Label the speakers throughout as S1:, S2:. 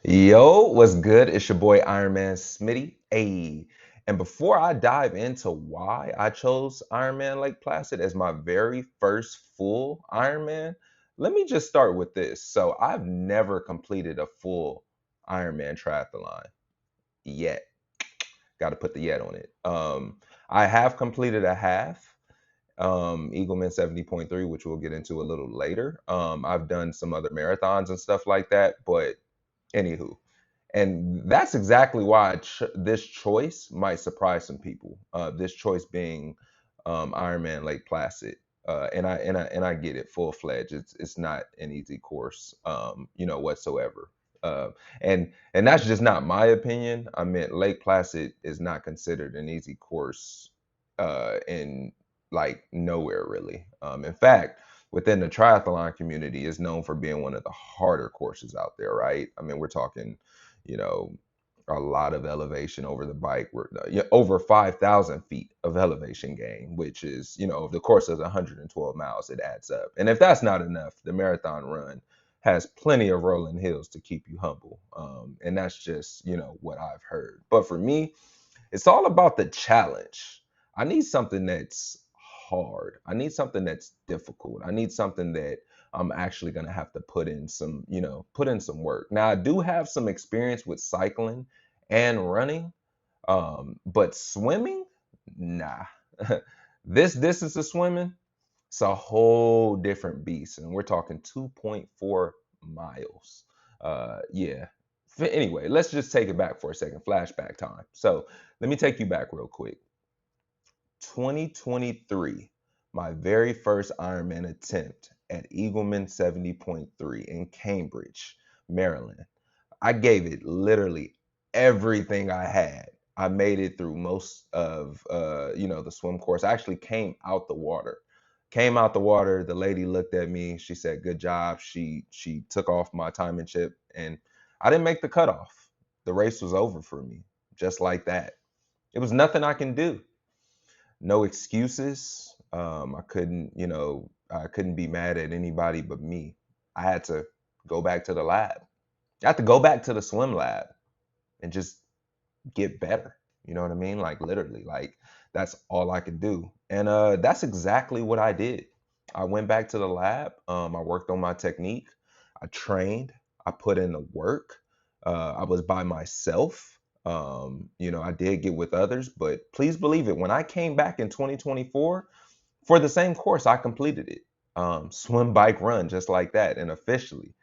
S1: Yo, what's good? It's your boy Ironman Smitty. Hey, and before I dive into why I chose Ironman Lake Placid as my very first full Ironman, let me just start with this. So, I've never completed a full Ironman triathlon yet. Got to put the yet on it. I have completed a half, Eagleman 70.3, which we'll get into a little later. I've done some other marathons and stuff like that, but anywho, and that's exactly why this choice might surprise some people. This choice being Ironman Lake Placid, and I get it full fledged. It's not an easy course, whatsoever. Uh, and that's just not my opinion. I mean, Lake Placid is not considered an easy course in like nowhere really. In fact, within the triathlon community, is known for being one of the harder courses out there. Right? I mean, we're talking you know, a lot of elevation over the bike. We're over 5,000 feet of elevation gain, which is, over the course of 112 miles, it adds up. And if that's not enough, the marathon run has plenty of rolling hills to keep you humble. And that's just, what I've heard. But for me, it's all about the challenge. I need something that's hard. I need something that's difficult. I need something that I'm actually going to have to put in some work. Now, I do have some experience with cycling and running, but swimming, nah. This distance of swimming, it's a whole different beast. And we're talking 2.4 miles. Yeah. Anyway, let's just take it back for a second. Flashback time. So let me take you back real quick. 2023, my very first Ironman attempt at Eagleman 70.3 in Cambridge, Maryland. I gave it literally everything I had. I made it through most of the swim course. I actually came out the water. Came out the water, the lady looked at me, she said, "Good job." She took off my timing chip and I didn't make the cutoff. The race was over for me, just like that. It was nothing I can do. No excuses. I couldn't be mad at anybody but me. I had to go back to the lab. I had to go back to the swim lab and just get better. You know what I mean? Like literally, like that's all I could do. And that's exactly what I did. I went back to the lab. I worked on my technique. I trained. I put in the work. I was by myself. I did get with others, but please believe it. When I came back in 2024 for the same course, I completed it. Swim, bike, run, just like that. And officially,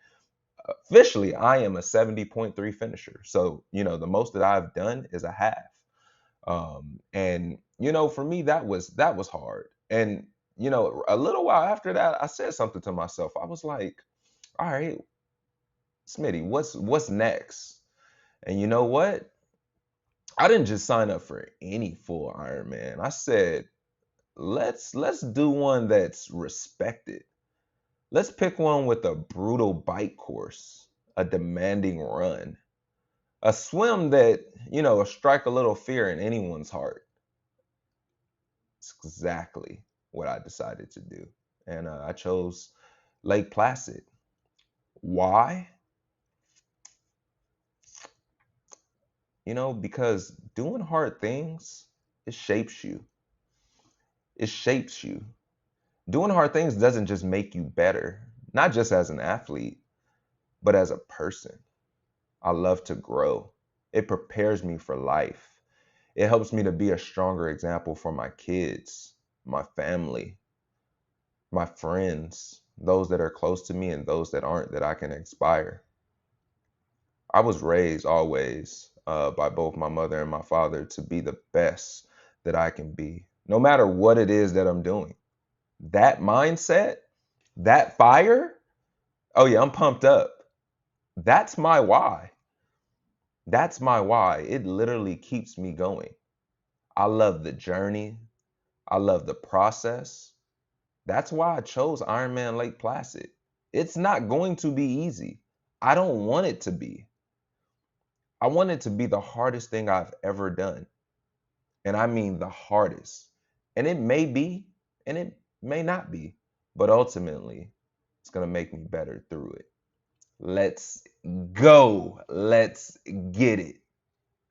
S1: I am a 70.3 finisher. So, the most that I've done is a half. And for me, that was hard. And a little while after that, I said something to myself. I was like, all right, Smitty, what's next? And you know what? I didn't just sign up for any full Ironman. I said, let's do one that's respected. Let's pick one with a brutal bike course, a demanding run, a swim that, will strike a little fear in anyone's heart. It's exactly what I decided to do. And I chose Lake Placid. Why? Because doing hard things, it shapes you. It shapes you. Doing hard things doesn't just make you better, not just as an athlete, but as a person. I love to grow. It prepares me for life. It helps me to be a stronger example for my kids, my family, my friends, those that are close to me and those that aren't, that I can inspire. I was raised always by both my mother and my father to be the best that I can be, no matter what it is that I'm doing. That mindset, that fire, oh yeah, I'm pumped up. That's my why. That's my why. It literally keeps me going. I love the journey. I love the process. That's why I chose Ironman Lake Placid. It's not going to be easy. I don't want it to be. I want it to be the hardest thing I've ever done. And I mean the hardest. And it may be, and it may not be, but ultimately, it's going to make me better through it. Let's go. Let's get it.